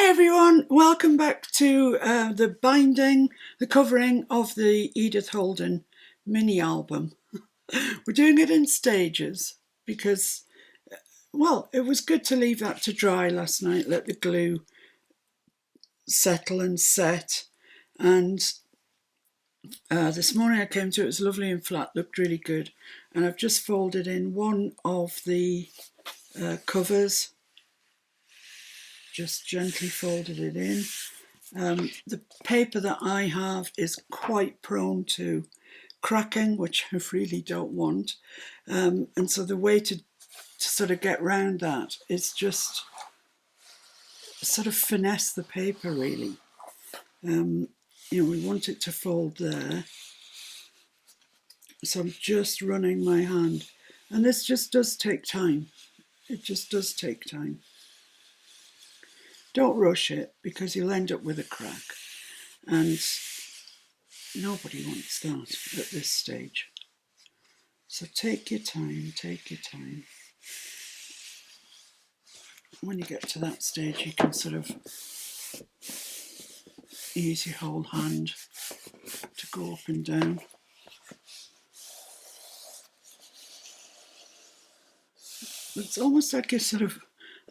Hi everyone, welcome back to the covering of the Edith Holden mini album. We're doing it in stages because, well, it was good to leave that to dry last night, let the glue settle and set. And this morning I came to it was lovely and flat, looked really good. And I've just folded in one of the covers, just gently folded it in. The paper that I have is quite prone to cracking, which I really don't want. And so the way to sort of get round that is just sort of finesse the paper, really. We want it to fold there. So I'm just running my hand. And this just does take time. It just does take time. Don't rush it because you'll end up with a crack. And nobody wants that at this stage. So take your time, take your time. When you get to that stage, you can sort of use your whole hand to go up and down. It's almost like you're sort of,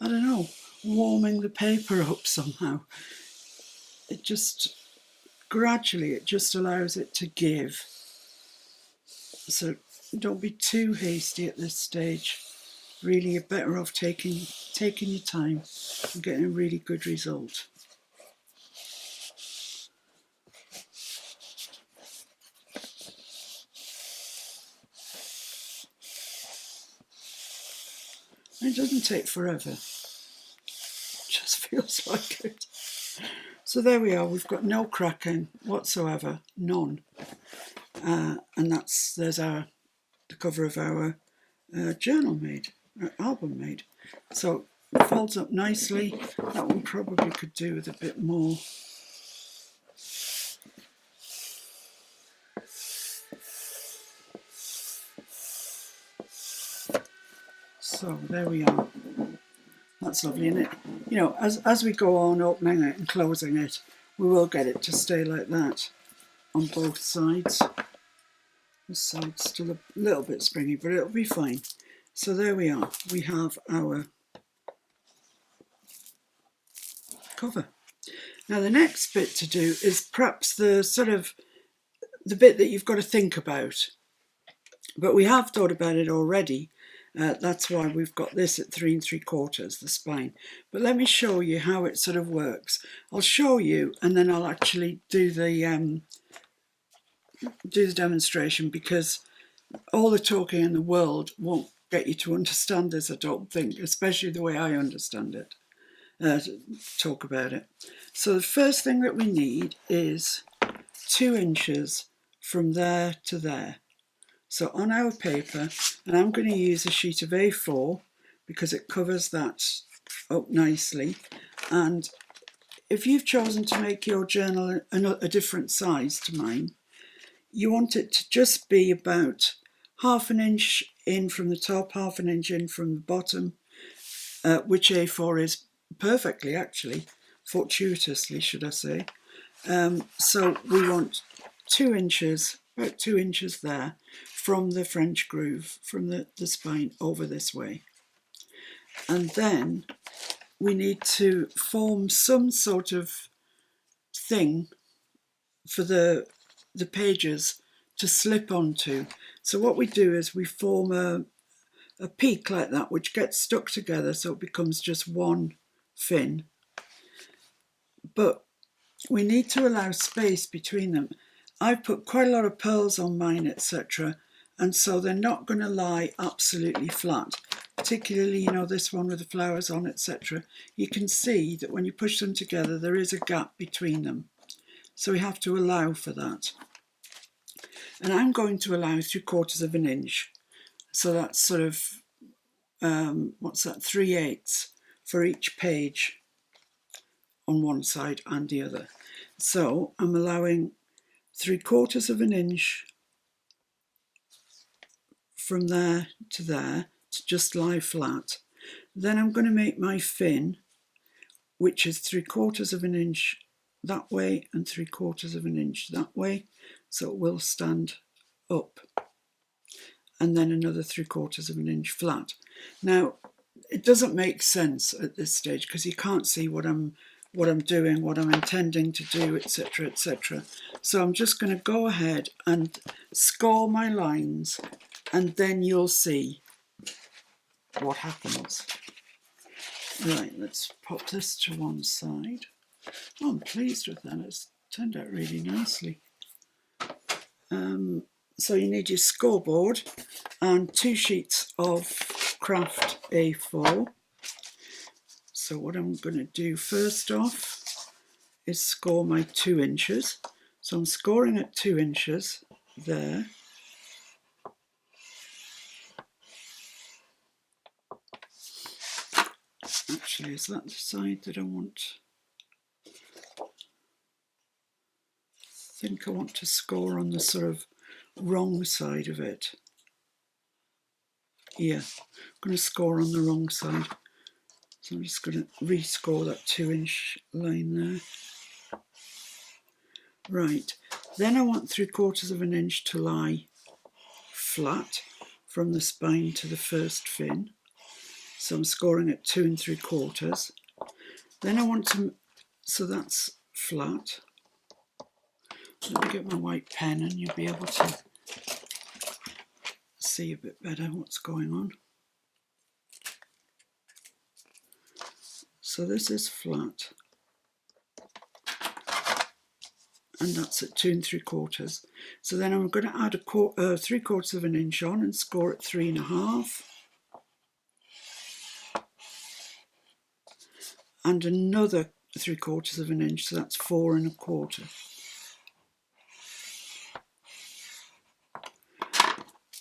I don't know, warming the paper up somehow. It just, gradually, it just allows it to give. So don't be too hasty at this stage. Really, you're better off taking your time and getting a really good result. It doesn't take forever. It just feels like it. So there we are. We've got no cracking whatsoever, none. And there's the cover of our journal made, our album made. So it folds up nicely. That one probably could do with a bit more. So there we are. That's lovely, isn't it? As we go on opening it and closing it, we will get it to stay like that on both sides. This side's still a little bit springy, but it'll be fine. So there we are. We have our cover. Now the next bit to do is perhaps the bit that you've got to think about. But we have thought about it already. That's why we've got this at 3 3/4, the spine. But let me show you how it sort of works. I'll show you and then I'll actually do the demonstration, because all the talking in the world won't get you to understand this, I don't think, especially the way I understand it, talk about it. So the first thing that we need is 2 inches from there to there. So on our paper, and I'm going to use a sheet of A4 because it covers that up nicely. And if you've chosen to make your journal a different size to mine, you want it to just be about 1/2 inch in from the top, 1/2 inch in from the bottom, which A4 is perfectly, actually, fortuitously, should I say. So we want 2 inches, about 2 inches there, from the French groove, from the spine over this way. And then we need to form some sort of thing for the pages to slip onto. So what we do is we form a peak like that, which gets stuck together so it becomes just one fin. But we need to allow space between them. I've put quite a lot of pearls on mine, etc., and so they're not going to lie absolutely flat. Particularly, this one with the flowers on, etc. You can see that when you push them together, there is a gap between them. So we have to allow for that. And I'm going to allow 3/4 inch. So that's sort of, 3/8 for each page on one side and the other. So I'm allowing 3/4 inch from there to just lie flat. Then I'm going to make my fin, which is 3/4 of an inch that way and 3/4 of an inch that way, so it will stand up, and then another 3/4 of an inch flat. Now, it doesn't make sense at this stage because you can't see what I'm doing, what I'm intending to do, etc., etc. So I'm just going to go ahead and score my lines, and then you'll see what happens. Right, let's pop this to one side. Oh, I'm pleased with that. It's turned out really nicely. So you need your scoreboard and 2 sheets of craft A4. So what I'm going to do first off is score my 2 inches. So I'm scoring at 2 inches there. Actually, is that the side that I want? I think I want to score on the sort of wrong side of it. Yeah, I'm going to score on the wrong side. So I'm just going to rescore that 2-inch line there. Right, then I want 3/4 of an inch to lie flat from the spine to the first fin. So I'm scoring at 2 3/4. Then I want to, so that's flat. Let me get my white pen and you'll be able to see a bit better what's going on. So this is flat, and that's at 2 3/4. So then I'm going to add 3/4 of an inch on and score at 3 1/2, and another 3/4 of an inch, so that's 4 1/4.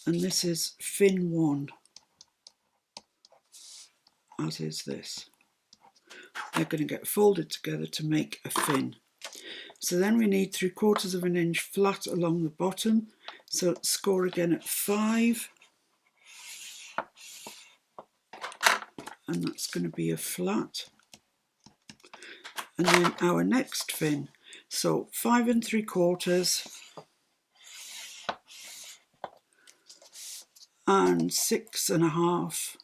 And this is fin 1, as is this. They're going to get folded together to make a fin. So then we need 3/4 of an inch flat along the bottom. So score again at 5. And that's going to be a flat. And then our next fin. So 5 3/4 and 6 1/2.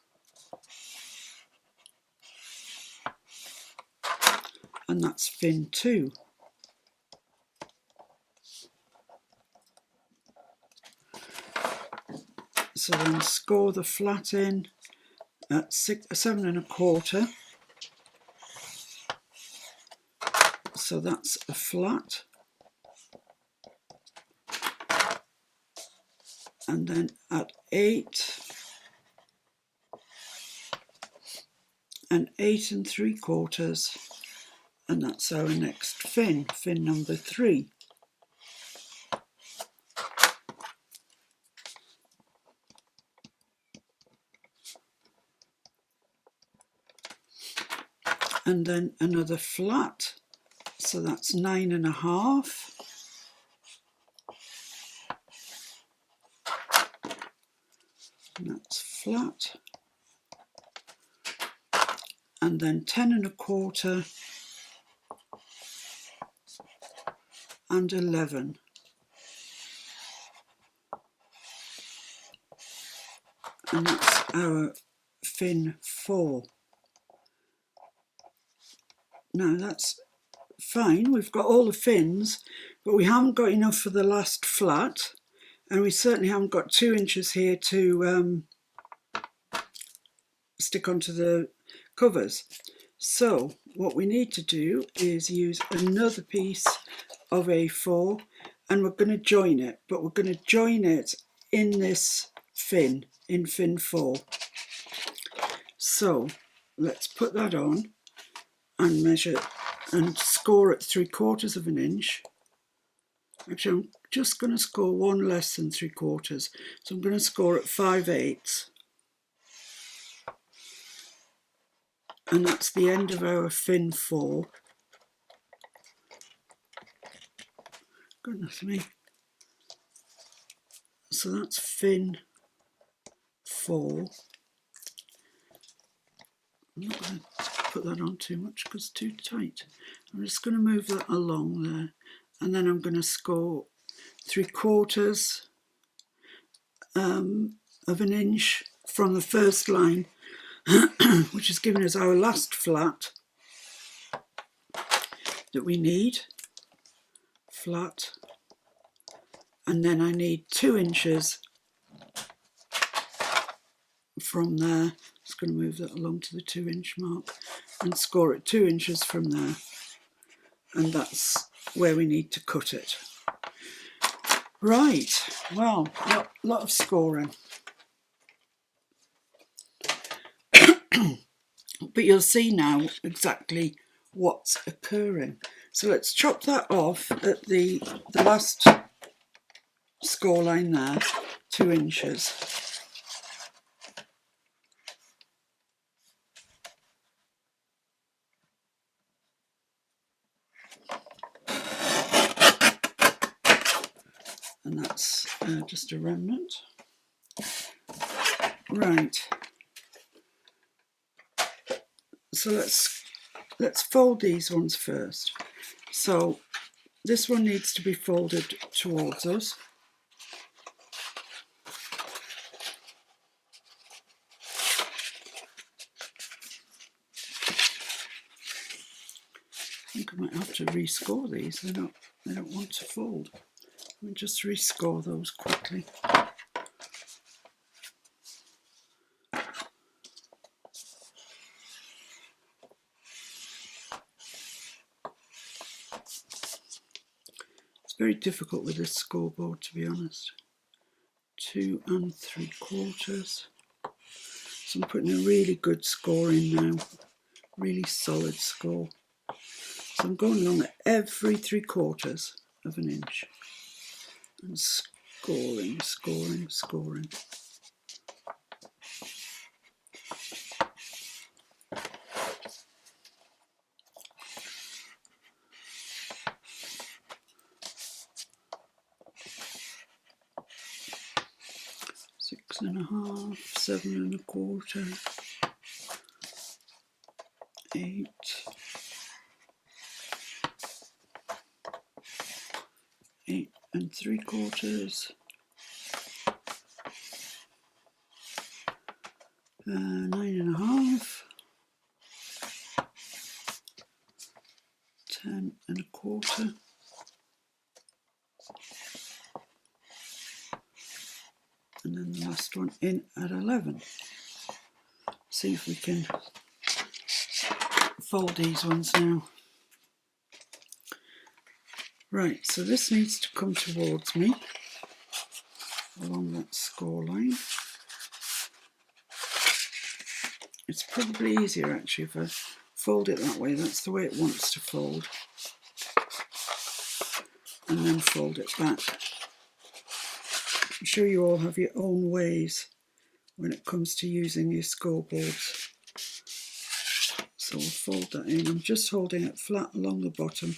And that's fin 2. So then score the flat in at 7 1/4. So that's a flat. And then at 8 and 8 3/4, and that's our next fin, fin number 3. And then another flat, so that's 9 1/2. And that's flat. And then 10 1/4 and 11. And that's our fin 4. Now that's fine, we've got all the fins, but we haven't got enough for the last flat, and we certainly haven't got 2 inches here to stick onto the covers. So what we need to do is use another piece of A4, and we're going to join it, but we're going to join it in this fin, in fin 4. So let's put that on and measure and score at 3/4 of an inch. Actually, I'm just going to score 1 less than 3/4, so I'm going to score at 5/8. And that's the end of our fin 4. Goodness me. So that's fin 4. I'm not going to put that on too much because it's too tight. I'm just going to move that along there, and then I'm going to score 3/4 of an inch from the first line, which is giving us our last flat that we need, flat, and then I need 2 inches from there. Just going to move that along to the 2-inch mark and score it 2 inches from there, and that's where we need to cut it. Right, well, a lot of scoring. But you'll see now exactly what's occurring. So let's chop that off at the last score line there, 2 inches. And that's just a remnant. Right. So let's fold these ones first. So this one needs to be folded towards us. I think I might have to rescore these. They don't want to fold. Let me just rescore those quickly. It's very difficult with this scoreboard, to be honest. 2 3/4. So I'm putting a really good score in now, really solid score. So I'm going along at every 3/4 of an inch and scoring, scoring, scoring. Six and a half, 7 1/4, 8, 8 3/4, 9 1/2, 10 1/4, and then the last one in at 11. See if we can fold these ones now. Right, so this needs to come towards me along that score line. It's probably easier actually if I fold it that way. That's the way it wants to fold. And then fold it back. I'm sure you all have your own ways when it comes to using your scoreboards. So we'll fold that in. I'm just holding it flat along the bottom.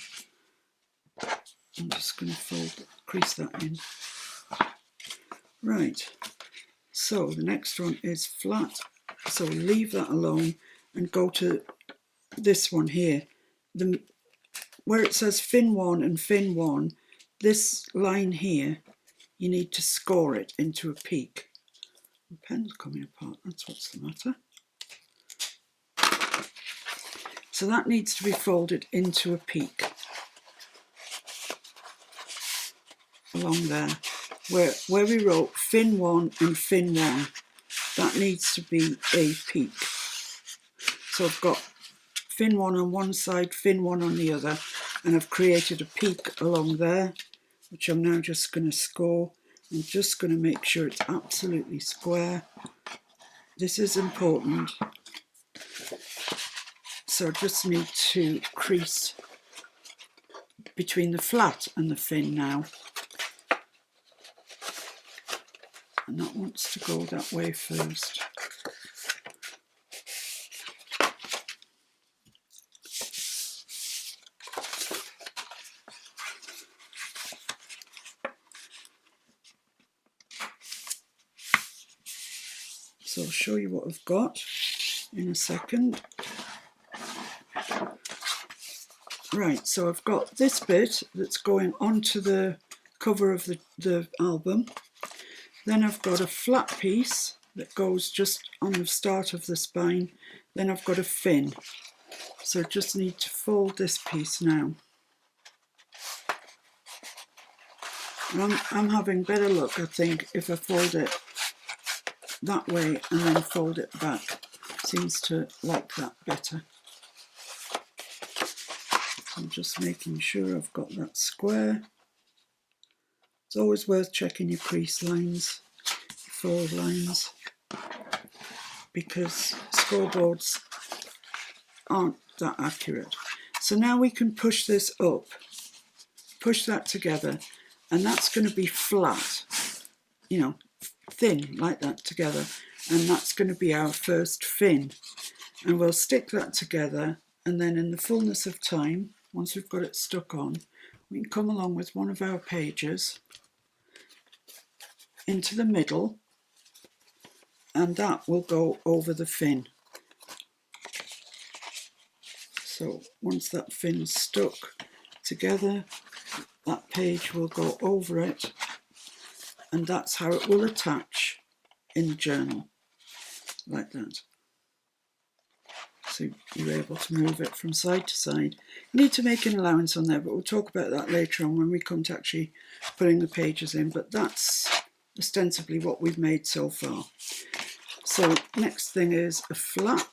I'm just going to crease that in. Right, so the next one is flat. So leave that alone and go to this one here. Where it says fin 1 and fin 1, this line here, you need to score it into a peak. The pen's coming apart, that's what's the matter. So that needs to be folded into a peak along there. Where we wrote fin 1 and fin 1, that needs to be a peak. So I've got fin 1 on one side, fin 1 on the other, and I've created a peak along there, which I'm now just going to score. I'm just going to make sure it's absolutely square. This is important. So I just need to crease between the flat and the fin now. And that wants to go that way first. So I'll show you what I've got in a second. Right, so I've got this bit that's going onto the cover of the album. Then I've got a flat piece that goes just on the start of the spine. Then I've got a fin. So I just need to fold this piece now. And I'm having better luck, I think, if I fold it that way and then fold it back. Seems to like that better. I'm just making sure I've got that square. It's always worth checking your crease lines, fold lines, because scoreboards aren't that accurate. So now we can push this up, push that together, and that's going to be flat, you know, thin like that together, and that's going to be our first fin. And we'll stick that together, and then in the fullness of time, once we've got it stuck on, we can come along with one of our pages into the middle, and that will go over the fin. So once that fin's stuck together, that page will go over it, and that's how it will attach in the journal, like that. So you're able to move it from side to side. You need to make an allowance on there, but we'll talk about that later on when we come to actually putting the pages in. But that's ostensibly what we've made so far. So next thing is a flat.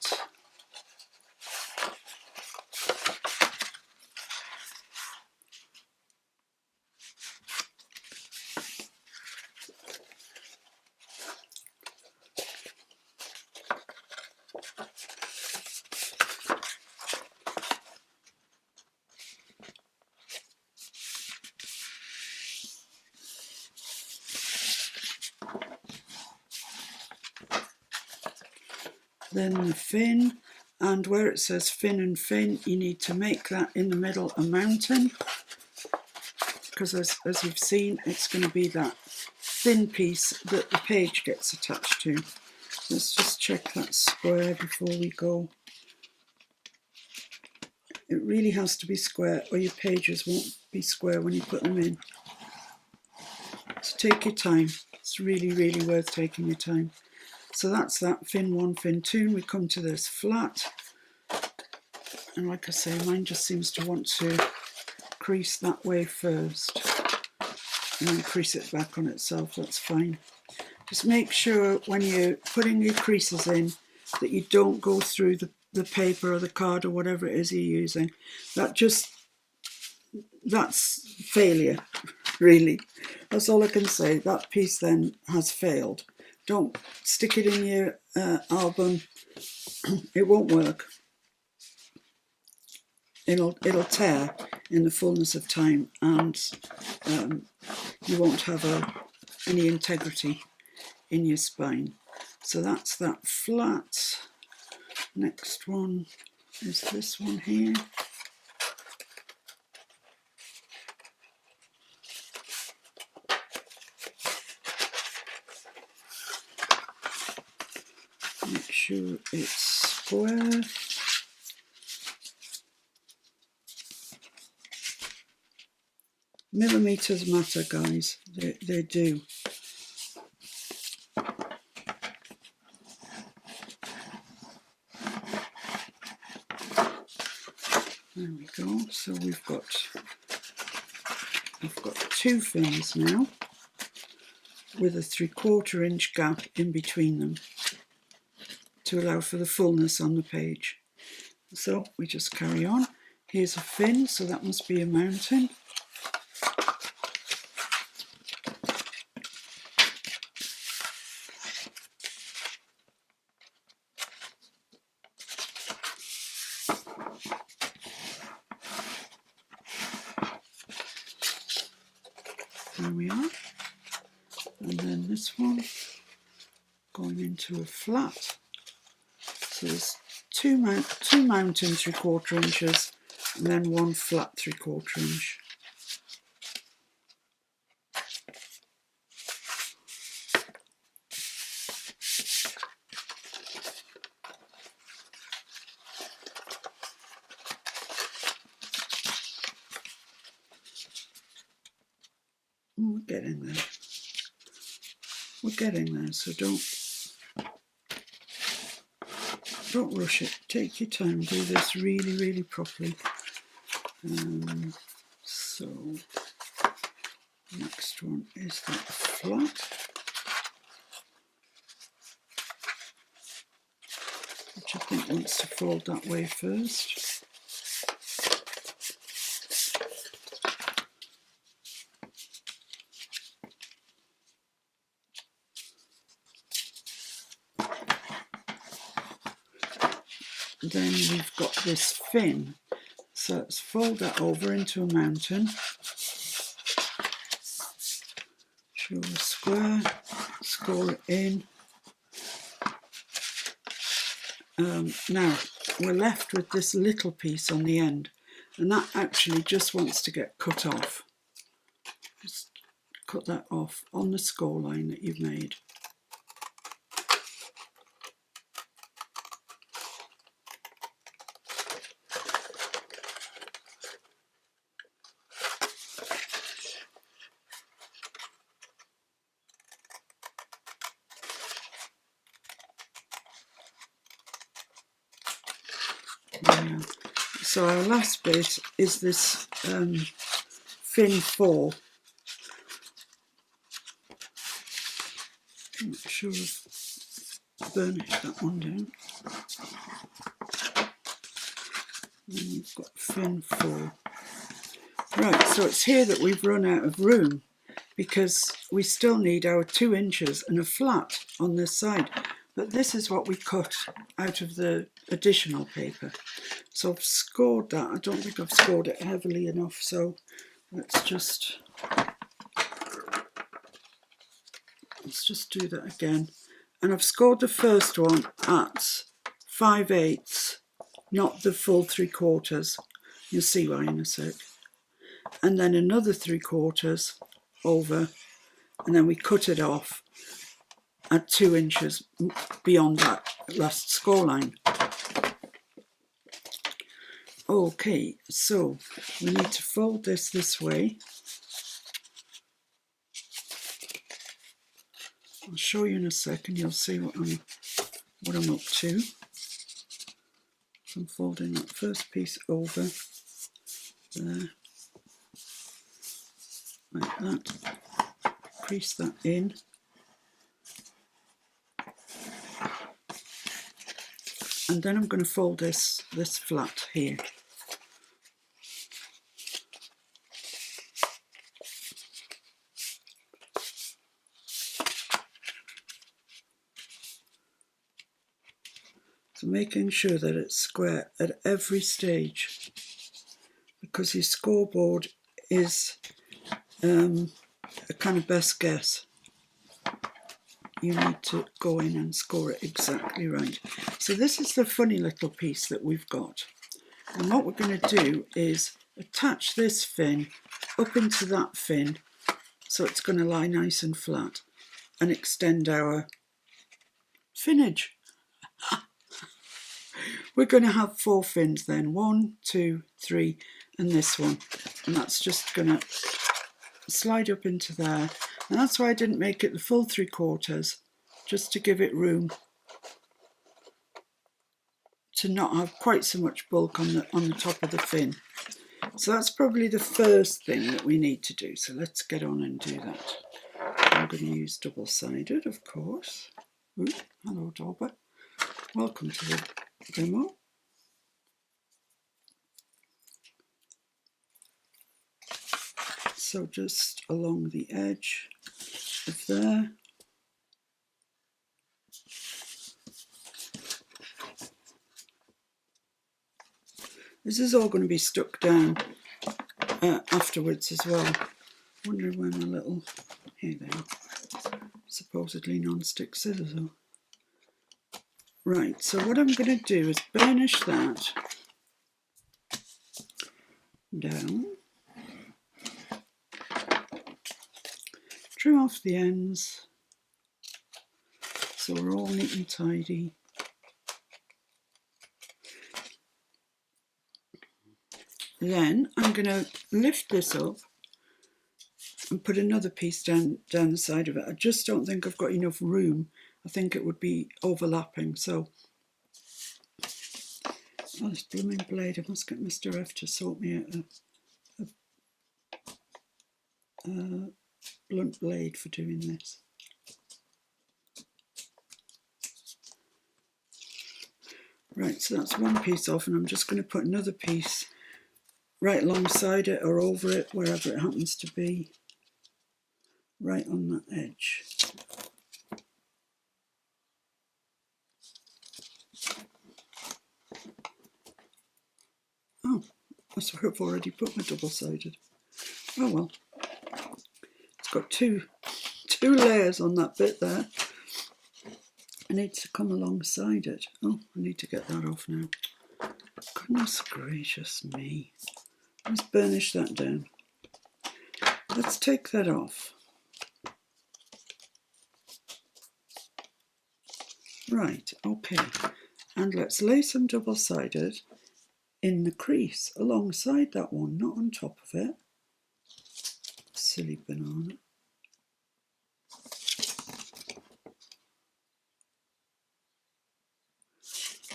Then the fin, and where it says fin and fin, you need to make that in the middle a mountain, because as you've seen, it's going to be that thin piece that the page gets attached to. Let's just check that square before we go. It really has to be square, or your pages won't be square when you put them in. So take your time. It's really, really worth taking your time. So that's that, fin 1, fin 2, and we come to this flat. And like I say, mine just seems to want to crease that way first, and then crease it back on itself. That's fine. Just make sure when you're putting your creases in that you don't go through the paper or the card or whatever it is you're using. That's failure, really. That's all I can say. That piece then has failed. Don't stick it in your album. It won't work. It'll tear in the fullness of time, and you won't have any integrity in your spine. So that's that flat. Next one is this one here. Make sure it's square. Millimeters matter, guys. They do. There we go. So I've got 2 fins now, with a 3/4 inch gap in between them to allow for the fullness on the page. So we just carry on. Here's a fin, so that must be a mountain. There we are. And then this one going into a flat. So there's two mountain 3/4 inches and then 1 flat 3/4 inch. We're getting there. We're getting there, so don't rush it. Take your time. Do this really, really properly. So next one is that flat, which I think wants to fold that way first. Then we've got this fin, so let's fold that over into a mountain. Show a square, score it in. Now we're left with this little piece on the end, and that actually just wants to get cut off. Just cut that off on the score line that you've made. Yeah. So our last bit is this fin 4. Make sure I've burnished that one down. And we've got fin 4. Right, so it's here that we've run out of room because we still need our 2 inches and a flat on this side. But this is what we cut out of the additional paper. So I've scored that. I don't think I've scored it heavily enough, so let's just do that again. And I've scored the first one at 5/8, not the full 3/4. You'll see why in a sec. And then another 3/4 over, and then we cut it off at 2 inches beyond that last score line. Okay, so we need to fold this way. I'll show you in a second. You'll see what I'm up to. So I'm folding that first piece over there, like that. Crease that in. And then I'm going to fold this flat here. So making sure that it's square at every stage, because your scoreboard is a kind of best guess. You need to go in and score it exactly right. So this is the funny little piece that we've got. And what we're going to do is attach this fin up into that fin, so it's going to lie nice and flat, and extend our finnage. We're going to have 4 fins then, 1, 2, 3, and this one. And that's just going to slide up into there. And that's why I didn't make it the full 3/4, just to give it room to not have quite so much bulk on the top of the fin. So that's probably the first thing that we need to do. So let's get on and do that. I'm going to use double-sided, of course. Ooh, hello, Dauber. Welcome to the demo. So just along the edge of there. This is all going to be stuck down afterwards as well. Wondering where my little, here they are, supposedly non-stick scissors are. Right, so what I'm going to do is burnish that down. Trim off the ends so we're all neat and tidy. Then I'm going to lift this up and put another piece down the side of it. I just don't think I've got enough room. I think it would be overlapping. So, oh, this blooming blade! I must get Mr. F to sort me out a blunt blade for doing this. Right, so that's one piece off, and I'm just going to put another piece right alongside it or over it, wherever it happens to be, right on that edge. Oh, that's where I've already put my double-sided. Oh well, it's got two layers on that bit there. I need to come alongside it. Oh, I need to get that off now. Goodness gracious me. Let's burnish that down. Let's take that off. Right, okay. And let's lay some double-sided in the crease alongside that one, not on top of it. Silly banana.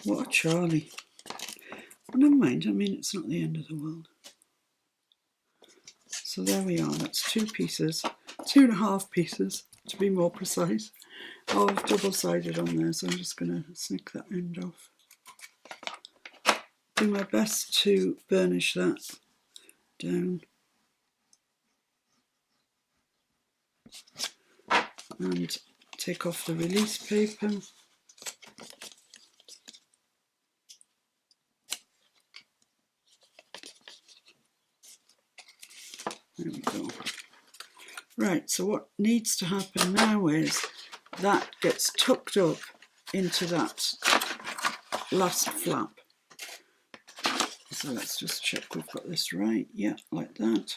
What a Charlie. Well, never mind, I mean, it's not the end of the world. So there we are, that's 2 pieces, 2.5 pieces to be more precise, of double-sided on there. So I'm just going to snick that end off. Do my best to burnish that down. And take off the release paper. There we go. Right, so what needs to happen now is that gets tucked up into that last flap. So let's just check we've got this right. Yeah, like that.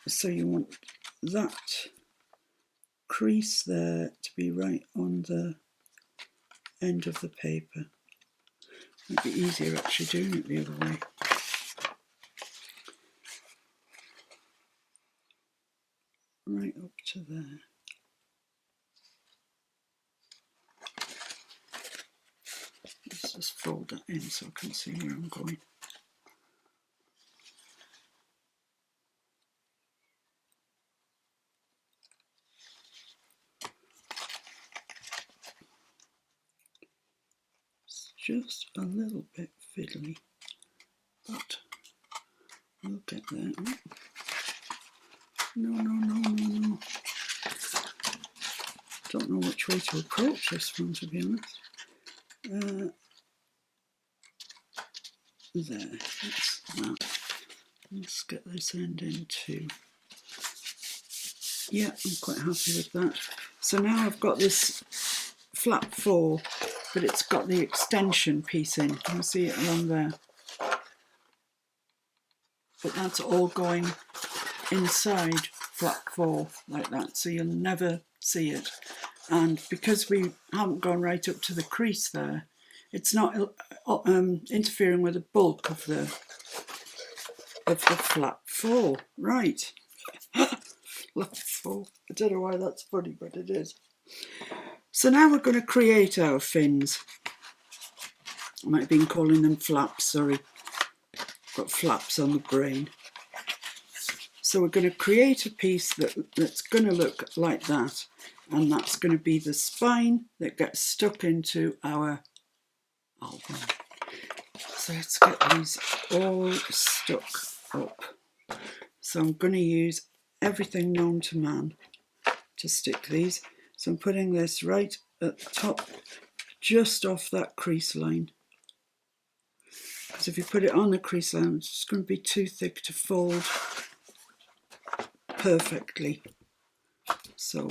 So you want that crease there to be right on the end of the paper. It'd be easier actually doing it the other way. Right up to there. Let's just fold that in so I can see where I'm going. It's just a little bit fiddly, but we'll get there. No. Don't know which way to approach this one, to be honest. There, that's that. Let's get this end in too. Yeah, I'm quite happy with that. So now I've got this flap 4, but it's got the extension piece in. Can you see it along there? But that's all going inside flap 4 like that, so you'll never see it. And because we haven't gone right up to the crease there, it's not interfering with the bulk of the flap 4. Right. Flap 4. I don't know why that's funny, but it is. So now we're going to create our fins. I might have been calling them flaps, sorry. Got flaps on the brain. So we're going to create a piece that's going to look like that, and that's going to be the spine that gets stuck into our album. So let's get these all stuck up. So I'm going to use everything known to man to stick these. So I'm putting this right at the top, just off that crease line. Because if you put it on the crease line, it's just going to be too thick to fold perfectly. So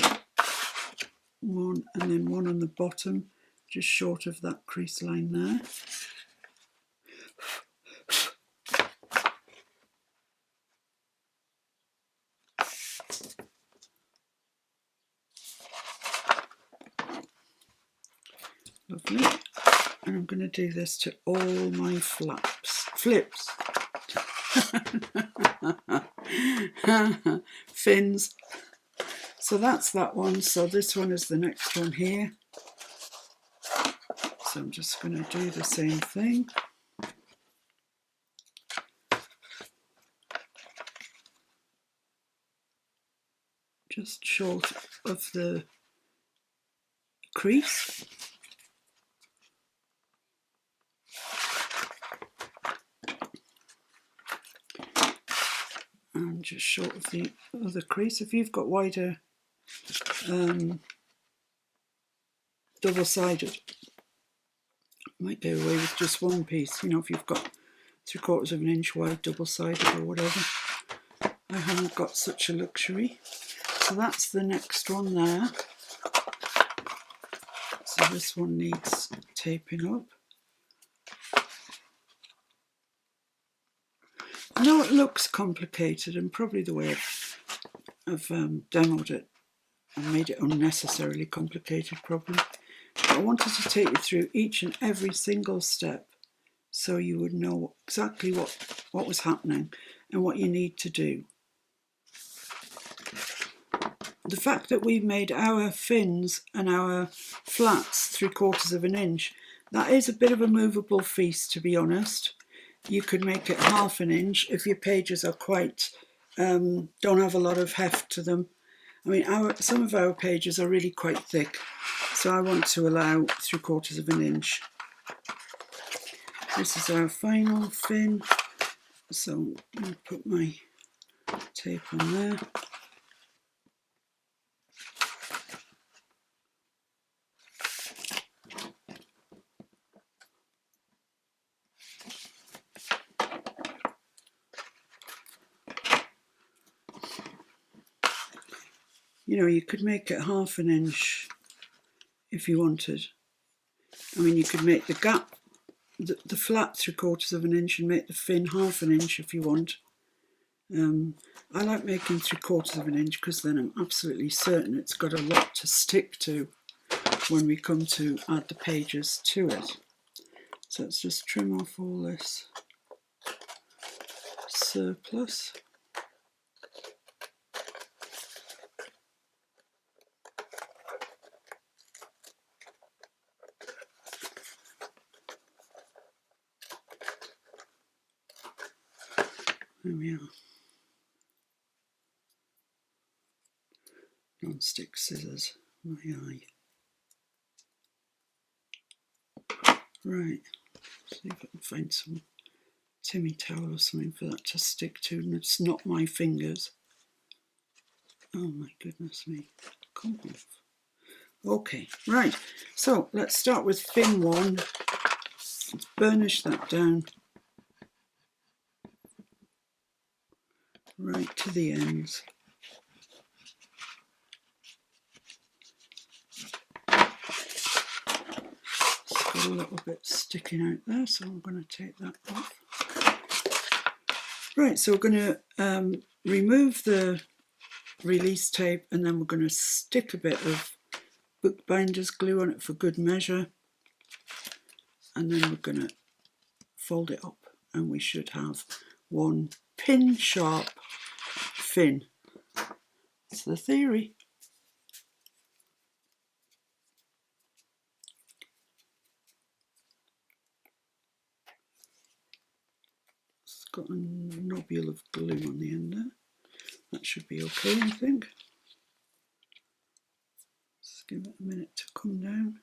one, and then one on the bottom, just short of that crease line there. Lovely. And I'm going to do this to all my flips. Fins. So that's that one. So this one is the next one here. So I'm just going to do the same thing. Just short of the crease. And just short of the other crease. If you've got wider double-sided, might go away with just one piece. You know, if you've got 3/4 of an inch wide double-sided or whatever. I haven't got such a luxury. So that's the next one there. So this one needs taping up. I know it looks complicated, and probably the way I've demoed it and made it unnecessarily complicated probably. But I wanted to take you through each and every single step so you would know exactly what was happening and what you need to do. The fact that we've made our fins and our flats 3/4 of an inch, that is a bit of a movable feast, to be honest. You could make it 1/2 an inch if your pages are quite, don't have a lot of heft to them. I mean, some of our pages are really quite thick, so I want to allow 3/4 of an inch. This is our final fin, so I'm going to put my tape on there. You know, you could make it 1/2 an inch if you wanted. I mean, you could make the gap, the flat 3/4 of an inch, and make the fin 1/2 an inch if you want. I like making 3/4 of an inch because then I'm absolutely certain it's got a lot to stick to when we come to add the pages to it. So let's just trim off all this surplus. There we are. Non-stick scissors, my eye. Right, see if I can find some Timmy towel or something for that to stick to, and it's not my fingers. Oh my goodness me, come off. Okay, right, so let's start with fin 1. Let's burnish that down right to the ends. It's got a little bit sticking out there, so I'm going to take that off. Right, so we're going to remove the release tape, and then we're going to stick a bit of bookbinder's glue on it for good measure, and then we're going to fold it up, and we should have one pin sharp fin. That's the theory. It's got a nobule of glue on the end there. That should be okay, I think. Just give it a minute to come down.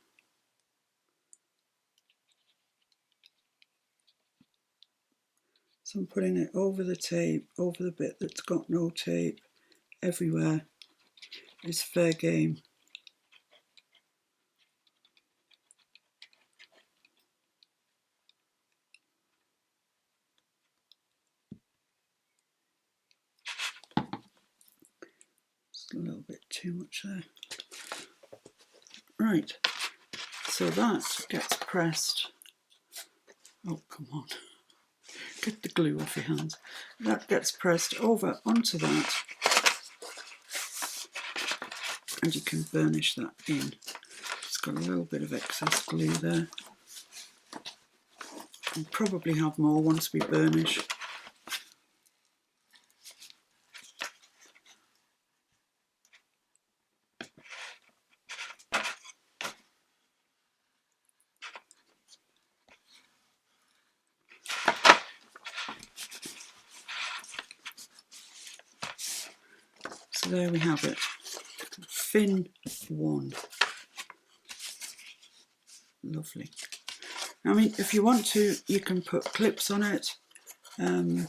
So I'm putting it over the tape, over the bit that's got no tape. Everywhere is fair game. Just a little bit too much there. Right, so that gets pressed. Oh, come on. Get the glue off your hands. That gets pressed over onto that, and you can burnish that in. It's got a little bit of excess glue there. We'll probably have more once we burnish. So there we have it, fin 1. Lovely. I mean, if you want to, you can put clips on it. The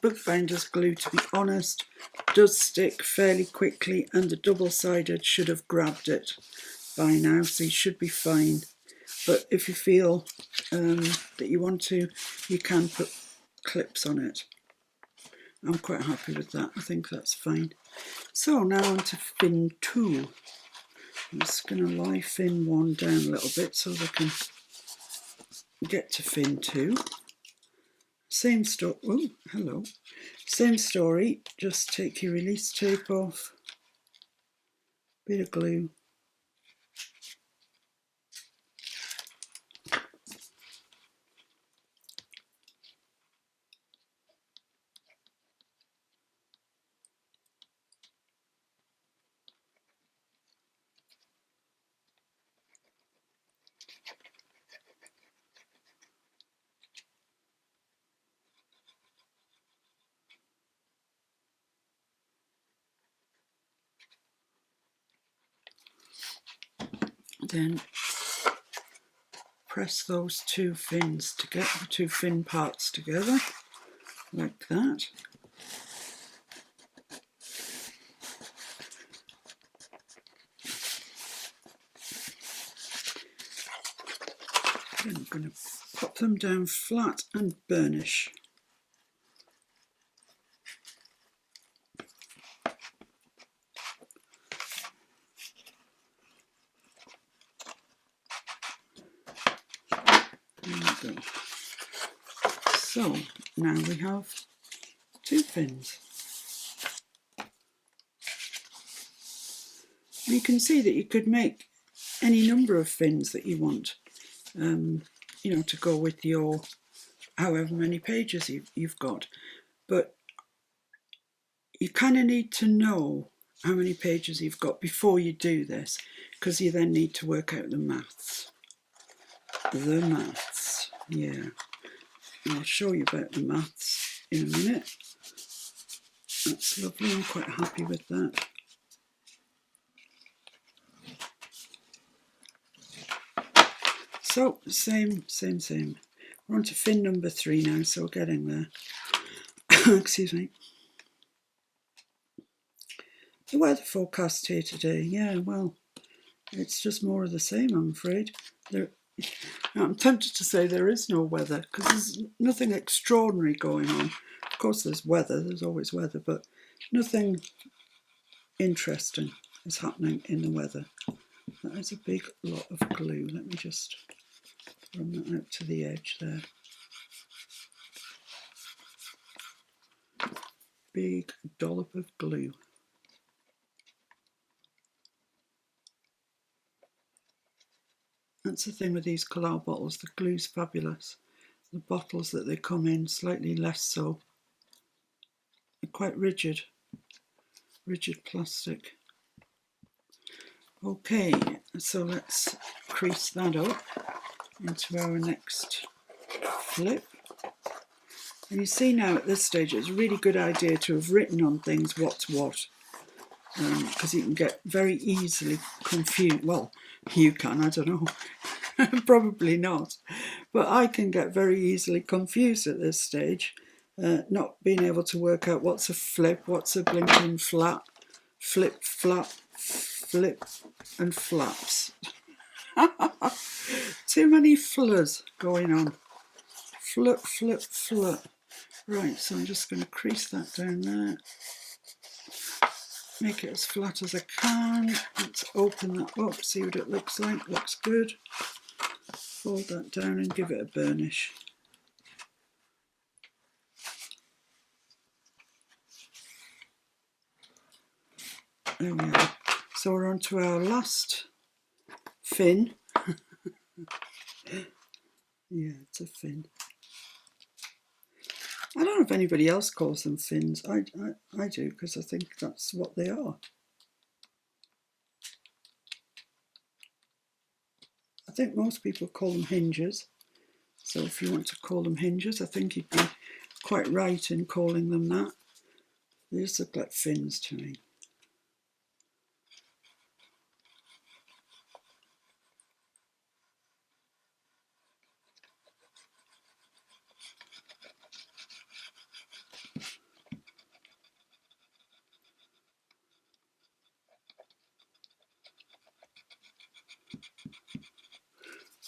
bookbinder's glue, to be honest, does stick fairly quickly, and the double-sided should have grabbed it by now, so you should be fine. But if you feel that you want to, you can put clips on it. I'm quite happy with that. I think that's fine. So now on to fin 2. I'm just going to lie fin 1 down a little bit so they can get to fin 2. Same story. Oh, hello. Same story. Just take your release tape off. Bit of glue. Then press those two fins together, the two fin parts together, like that. Then I'm going to pop them down flat and burnish. There we go. So now we have 2 fins. And you can see that you could make any number of fins that you want, you know, to go with your however many pages you've got. But you kind of need to know how many pages you've got before you do this, because you then need to work out the maths. The maths, yeah. I'll show you about the maths in a minute. That's lovely, I'm quite happy with that. So, same. We're on to fin number 3 now, so we're getting there. Excuse me. The weather forecast here today, yeah, well, it's just more of the same, I'm afraid. I'm tempted to say there is no weather, because there's nothing extraordinary going on. Of course there's weather, there's always weather, but nothing interesting is happening in the weather. That is a big lot of glue. Let me just run that out to the edge there. Big dollop of glue. That's the thing with these Collard bottles, the glue's fabulous. The bottles that they come in, slightly less so. They're quite rigid plastic. Okay, so let's crease that up into our next flip. And you see now at this stage it's a really good idea to have written on things what's what, because you can get very easily confused. Well, you can, I don't know. Probably not, but I can get very easily confused at this stage, not being able to work out what's a flip, what's a blinking flap, flip, flap, flip and flaps. Too many flurs going on. Flip, flip, flip. Right, so I'm just going to crease that down there. Make it as flat as I can. Let's open that up, see what it looks like. Looks good. Fold that down and give it a burnish. There we are. So we're on to our last fin. Yeah, it's a fin. I don't know if anybody else calls them fins. I do, because I think that's what they are. I think most people call them hinges. So if you want to call them hinges, I think you'd be quite right in calling them that. These look like fins to me.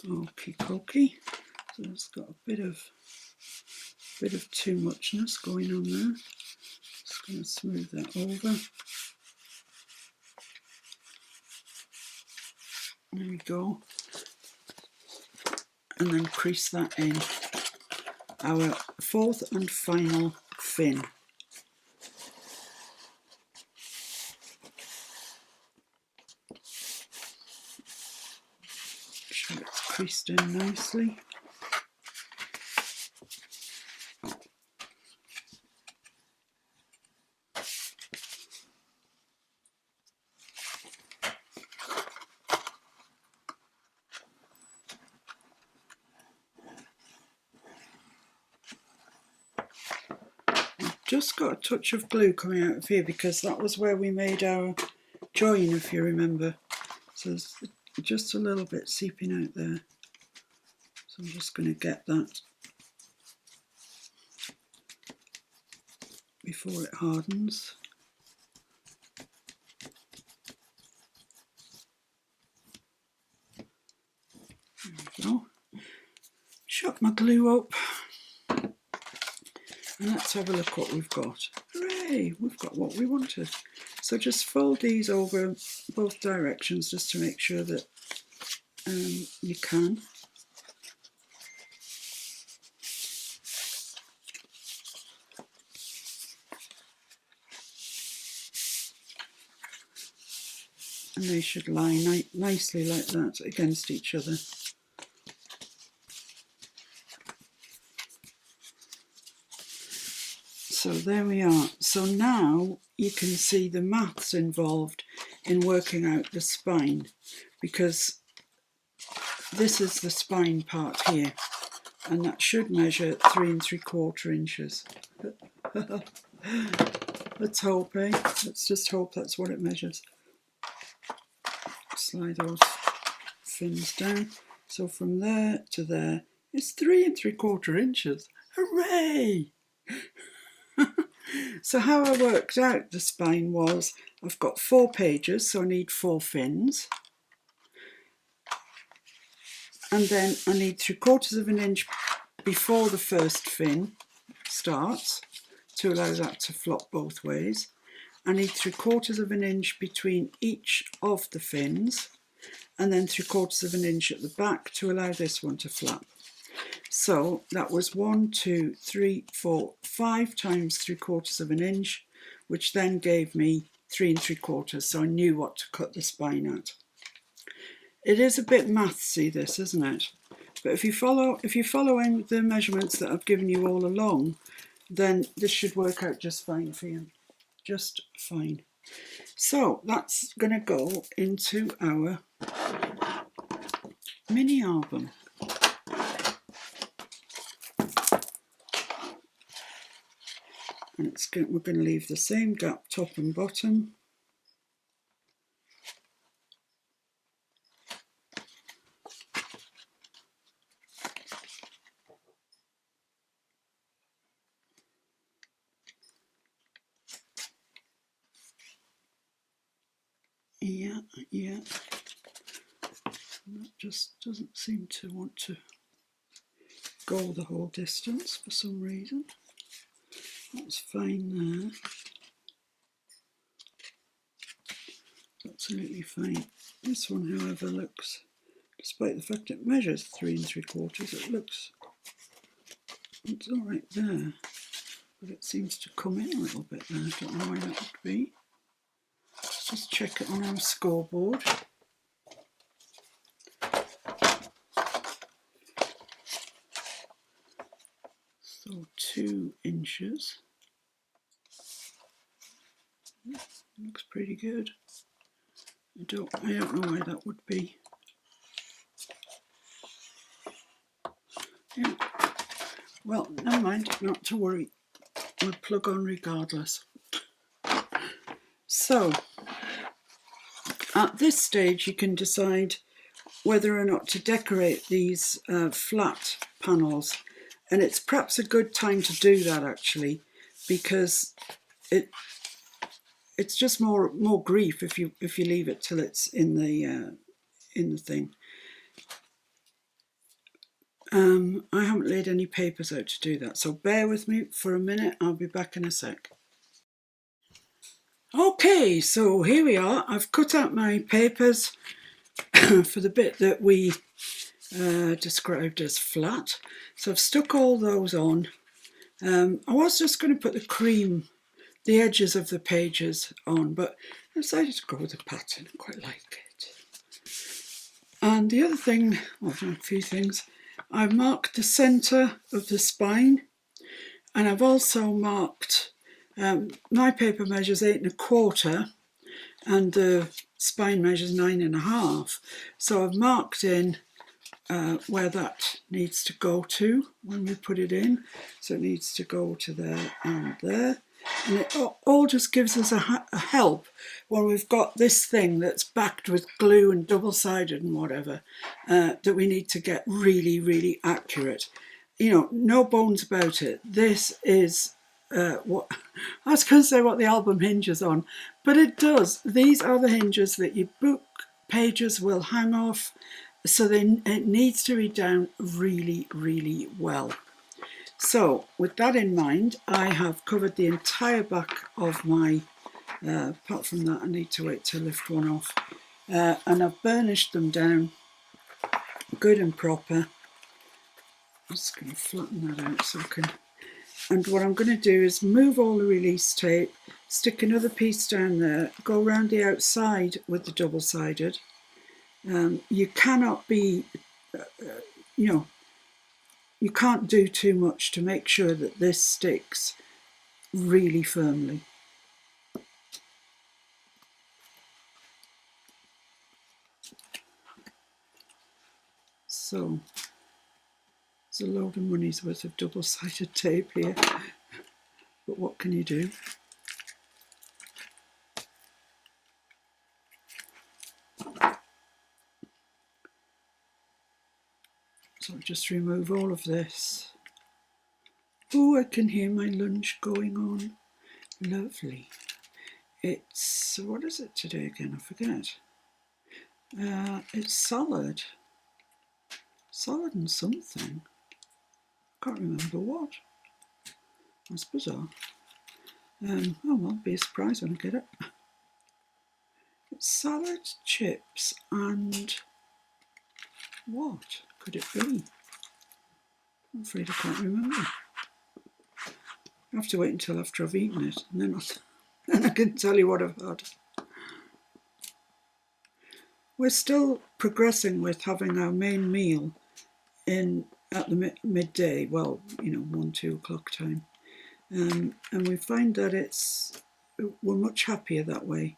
Okie dokie. So it's got a bit of too muchness going on there. Just going to smooth that over. There we go. And then crease that in. Our fourth and final fin. Make sure it's creased in nicely. Just got a touch of glue coming out of here because that was where we made our join, if you remember. So there's just a little bit seeping out there. So I'm just going to get that before it hardens. There we go. Shut my glue up. And let's have a look what we've got. Hooray! We've got what we wanted. So just fold these over both directions just to make sure that you can. And they should lie nicely like that against each other. So there we are. So now you can see the maths involved in working out the spine, because this is the spine part here, and that should measure 3 3/4 inches. Let's hope, eh? Let's just hope that's what it measures. Slide those fins down. So from there to there, it's 3 3/4 inches. Hooray! So how I worked out the spine was, I've got 4 pages, so I need 4 fins. And then I need 3/4 of an inch before the first fin starts to allow that to flop both ways. I need 3/4 of an inch between each of the fins, and then 3/4 of an inch at the back to allow this one to flap. So that was 1, 2, 3, 4, 5 times 3/4 of an inch, which then gave me 3 3/4. So I knew what to cut the spine at. It is a bit mathsy, this, isn't it? But if you're following the measurements that I've given you all along, then this should work out just fine for you. Just fine. So that's going to go into our mini album. And we're going to leave the same gap top and bottom. Yeah. That just doesn't seem to want to go the whole distance for some reason. That's fine there. Absolutely fine. This one, however, looks, despite the fact it measures 3 3/4, it's all right there, but it seems to come in a little bit there. I don't know why that would be. Let's just check it on our scoreboard. So 2 inches. Looks pretty good. I don't know why that would be. Yeah. Well, never mind, not to worry. We'll plug on regardless. So at this stage you can decide whether or not to decorate these flat panels, and it's perhaps a good time to do that actually, because it's just more grief if you leave it till it's in the thing. I haven't laid any papers out to do that, so bear with me for a minute. I'll be back in a sec. Okay, so here we are. I've cut out my papers for the bit that we described as flat. So I've stuck all those on. I was just going to put the edges of the pages on, but I decided to go with the pattern. I quite like it. And the other thing, well, a few things, I've marked the centre of the spine, and I've also marked, my paper measures 8 1/4 and the spine measures 9 1/2. So I've marked in where that needs to go to when we put it in. So it needs to go to there and there. And it all just gives us a help when we've got this thing that's backed with glue and double-sided and whatever, that we need to get really, really accurate. You know, no bones about it. This is what I was going to say, what the album hinges on, but it does. These are the hinges that your book pages will hang off, so it needs to be down really, really well. So with that in mind, I have covered the entire back of my, apart from that I need to wait to lift one off, and I've burnished them down good and proper. I'm just going to flatten that out so I can, and what I'm going to do is move all the release tape, stick another piece down there, go around the outside with the double-sided. You cannot be, you can't do too much to make sure that this sticks really firmly. So there's a load of money's worth of double-sided tape here, but what can you do? So I'll just remove all of this. Oh, I can hear my lunch going on. Lovely. It's, what is it today again? I forget. It's solid. Solid and something. Can't remember what. That's bizarre. Oh well, be a surprise when I get it. It's salad, chips, and what could it be? I'm afraid I can't remember. I have to wait until after I've eaten it, and then I can tell you what I've had. We're still progressing with having our main meal at the midday, well, 1, 2 o'clock time. And we find that we're much happier that way.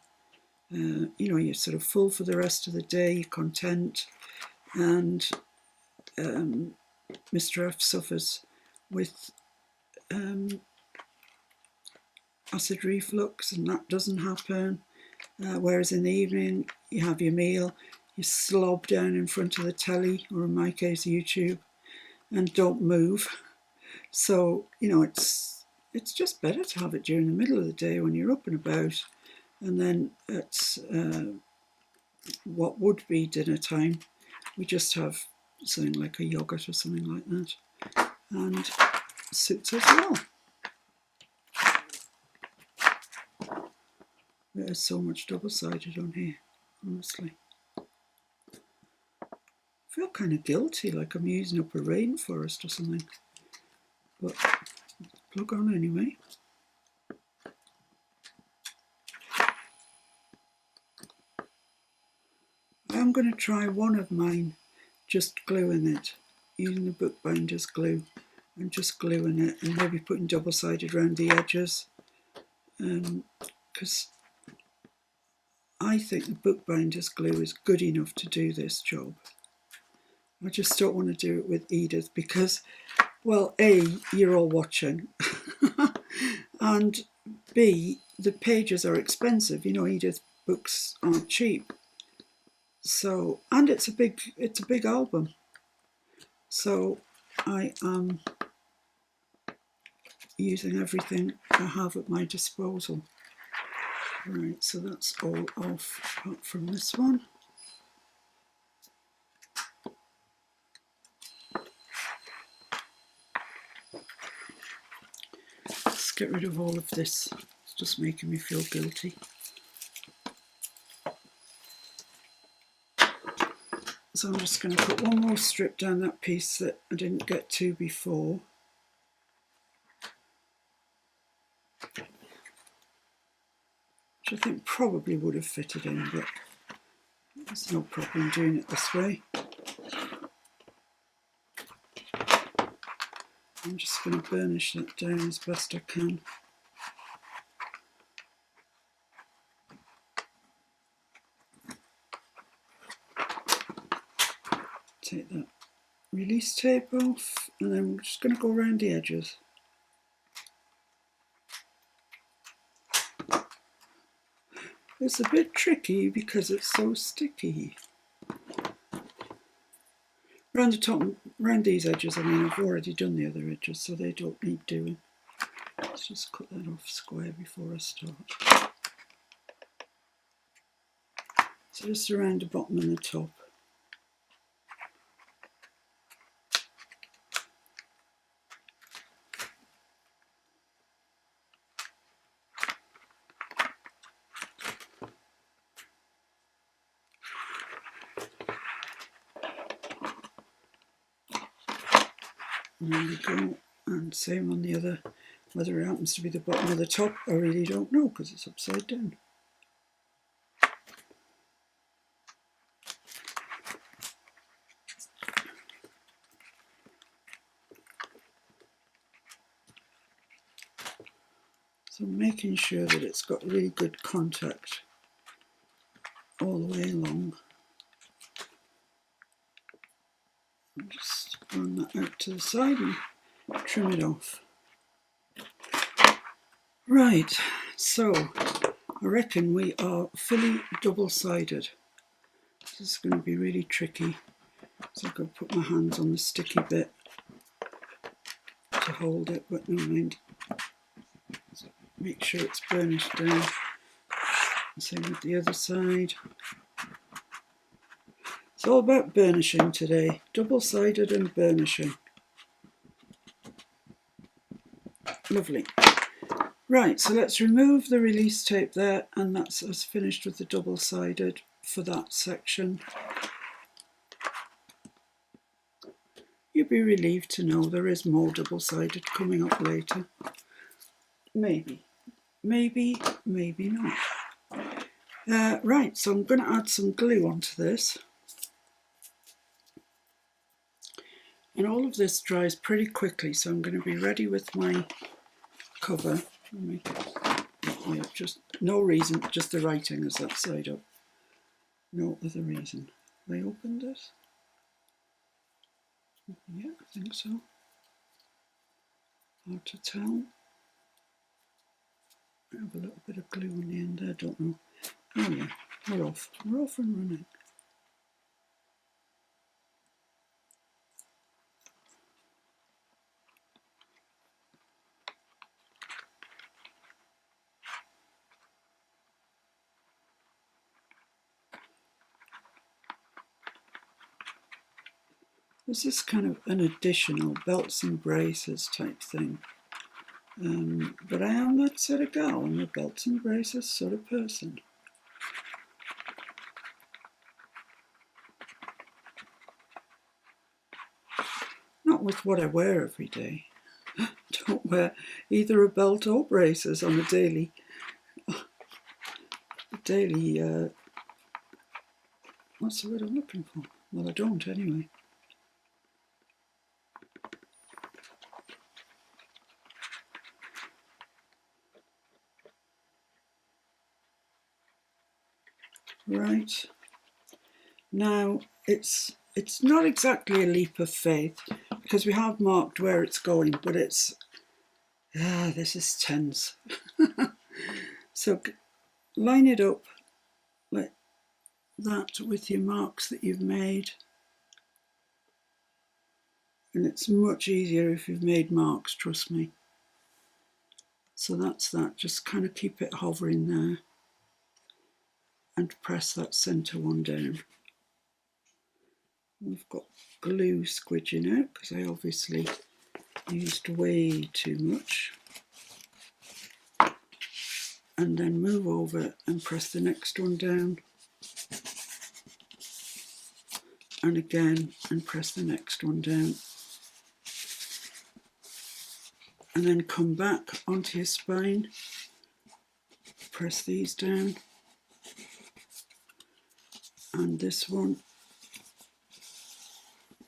You're sort of full for the rest of the day, you're content, and Mr. F suffers with acid reflux, and that doesn't happen. Whereas in the evening, you have your meal, you slob down in front of the telly, or in my case, YouTube, and don't move. So, it's just better to have it during the middle of the day when you're up and about, and then at what would be dinner time, we just have something like a yogurt or something like that, and suits us well. There's so much double-sided on here, honestly. I feel kind of guilty, like I'm using up a rainforest or something, but plug on anyway. I'm going to try one of mine just gluing it, using the bookbinder's glue, and just gluing it, and maybe putting double-sided around the edges, because I think the bookbinder's glue is good enough to do this job. I just don't want to do it with Edith because, well, A, you're all watching, and B, the pages are expensive. You know, Edith books aren't cheap. So, and it's a big album. So I am using everything I have at my disposal. Right, so that's all off apart from this one. Let's get rid of all of this. It's just making me feel guilty. So I'm just going to put one more strip down that piece that I didn't get to before. Which I think probably would have fitted in, but there's no problem doing it this way. I'm just going to burnish that down as best I can. Take that release tape off, and then we're just going to go around the edges. It's a bit tricky because it's so sticky. Around the top, around these edges, I mean, I've already done the other edges, so they don't need doing. Let's just cut that off square before I start. So just around the bottom and the top. And there we go, and same on the other. Whether it happens to be the bottom or the top, I really don't know because it's upside down. So making sure that it's got really good contact all the way along. I'll just run that out to the side and trim it off. Right, so I reckon we are fully double-sided. This is going to be really tricky. So I've got to put my hands on the sticky bit to hold it, but never mind. So make sure it's burnished down. Same with the other side. It's all about burnishing today, double-sided and burnishing. Lovely. Right, so let's remove the release tape there, and that's us finished with the double-sided for that section. You'll be relieved to know there is more double-sided coming up later. Maybe. Maybe, maybe not. Right, so I'm going to add some glue onto this. And all of this dries pretty quickly, so I'm going to be ready with my cover. Just no reason, just the writing is that side up. No other reason. Have I opened it? Yeah, I think so. Hard to tell. I have a little bit of glue on the end there, I don't know. Oh yeah, we're off. We're off and running. This is kind of an additional belts and braces type thing. But I am that sort of gal. I'm a belts and braces sort of person. Not with what I wear every day. Don't wear either a belt or braces on a daily what's the word I'm looking for? Well, I don't anyway. Right, now it's not exactly a leap of faith because we have marked where it's going, but it's this is tense. So line it up like that with your marks that you've made. And it's much easier if you've made marks, trust me. So that's that. Just kind of keep it hovering there and press that centre one down. We've got glue squidging out because I obviously used way too much. And then move over and press the next one down. And again, and press the next one down. And then come back onto your spine. Press these down. And this one.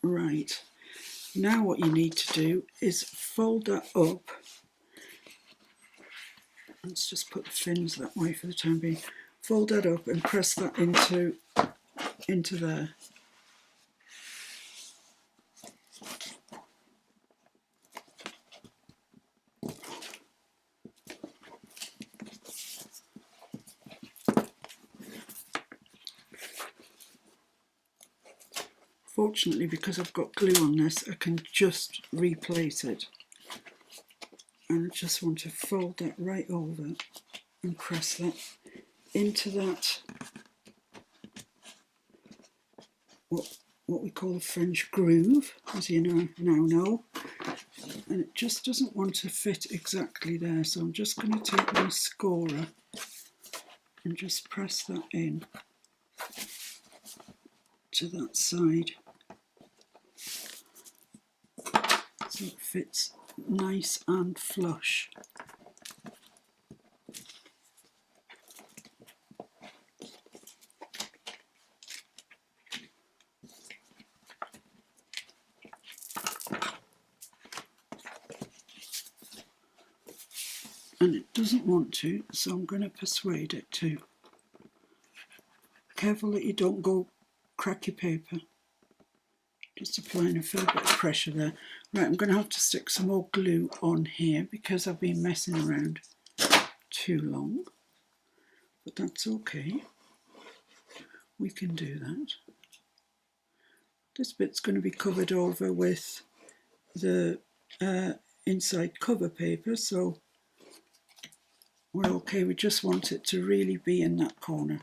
Right. Now what you need to do is fold that up. Let's just put the fins that way for the time being. Fold that up and press that into there. Fortunately, because I've got glue on this, I can just replace it. And I just want to fold that right over and press that into that, what we call the French groove, as you now know. And it just doesn't want to fit exactly there, so I'm just going to take my scorer and just press that in to that side so it fits nice and flush. And it doesn't want to, so I'm going to persuade it to. Careful that you don't go crack your paper. Just applying a fair bit of pressure there. Right, I'm going to have to stick some more glue on here because I've been messing around too long. But that's okay. We can do that. This bit's going to be covered over with the inside cover paper, so we're okay. We just want it to really be in that corner.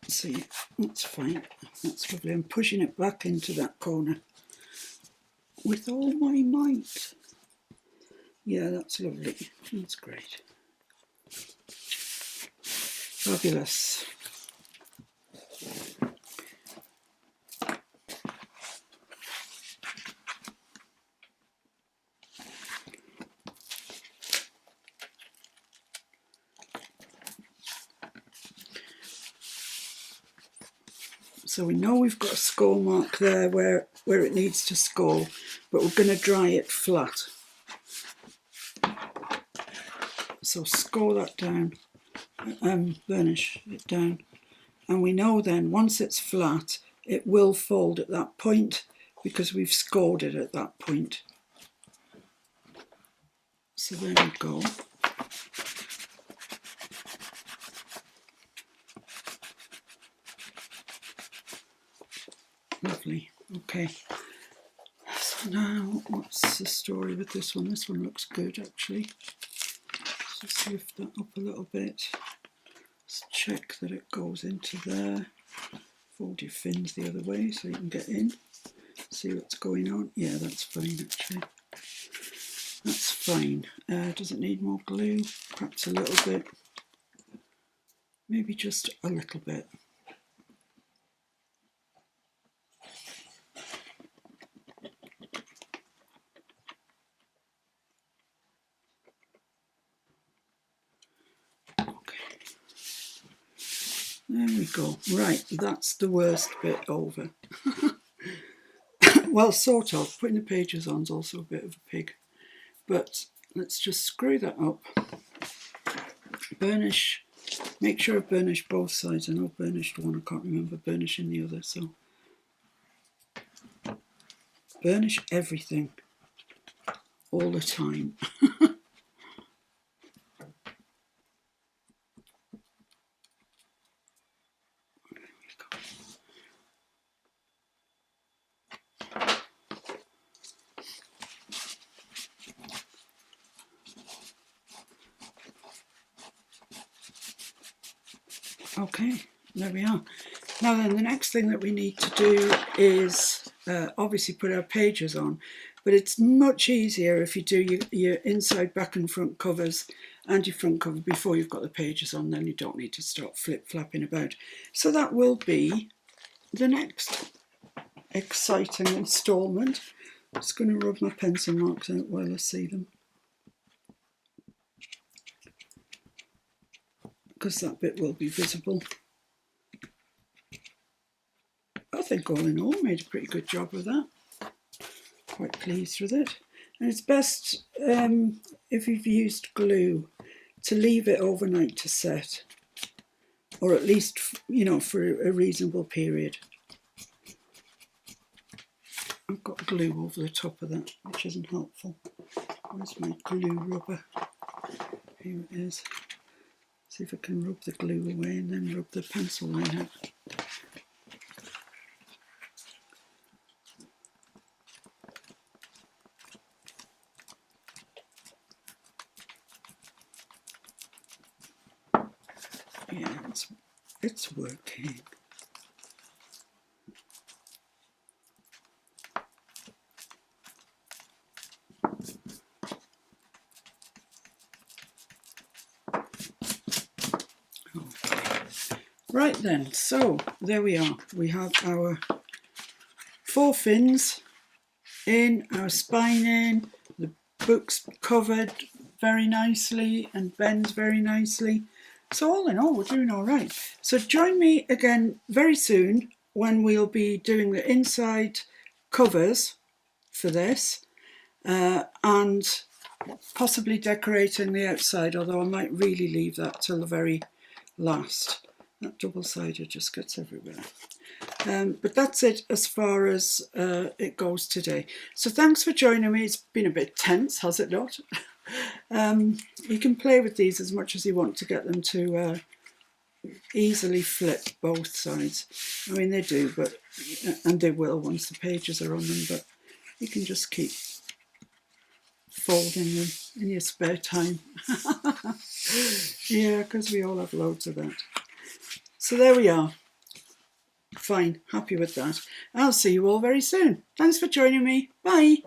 See, that's fine. That's lovely. I'm pushing it back into that corner with all my might. Yeah, that's lovely. That's great. Fabulous. So we know we've got a score mark there where it needs to score, but we're going to dry it flat. So score that down, burnish it down. And we know then once it's flat, it will fold at that point because we've scored it at that point. So there we go. Lovely. Okay. So now, what's the story with this one? This one looks good, actually. Let's just lift that up a little bit. Let's check that it goes into there. Fold your fins the other way so you can get in. See what's going on. Yeah, that's fine, actually. That's fine. Does it need more glue? Perhaps a little bit. Maybe just a little bit. There we go. Right, that's the worst bit over. Well, sort of. Putting the pages on is also a bit of a pig. But let's just screw that up. Burnish. Make sure I burnish both sides. I know I burnished one. I can't remember burnishing the other. So burnish everything all the time. Okay, there we are. Now then, the next thing that we need to do is obviously put our pages on, but it's much easier if you do your inside, back and front covers and your front cover before you've got the pages on, then you don't need to start flip-flapping about. So that will be the next exciting instalment. I'm just going to rub my pencil marks out while I see them, because that bit will be visible. I think all in all made a pretty good job of that. Quite pleased with it. And it's best if you've used glue to leave it overnight to set, or at least, you know, for a reasonable period. I've got glue over the top of that, which isn't helpful. Where's my glue rubber? Here it is. See if I can rub the glue away and then rub the pencil line out. Yeah, it's working. Right then, so there we are. We have our 4 fins in, our spine in, the book's covered very nicely and bends very nicely. So all in all, we're doing all right. So join me again very soon when we'll be doing the inside covers for this and possibly decorating the outside, although I might really leave that till the very last. That double-sided just gets everywhere. But that's it as far as it goes today. So thanks for joining me. It's been a bit tense, has it not? You can play with these as much as you want to get them to easily flip both sides. I mean, they do, but and they will once the pages are on them, but you can just keep folding them in your spare time. Yeah, because we all have loads of that. So there we are. Fine, happy with that. I'll see you all very soon. Thanks for joining me. Bye.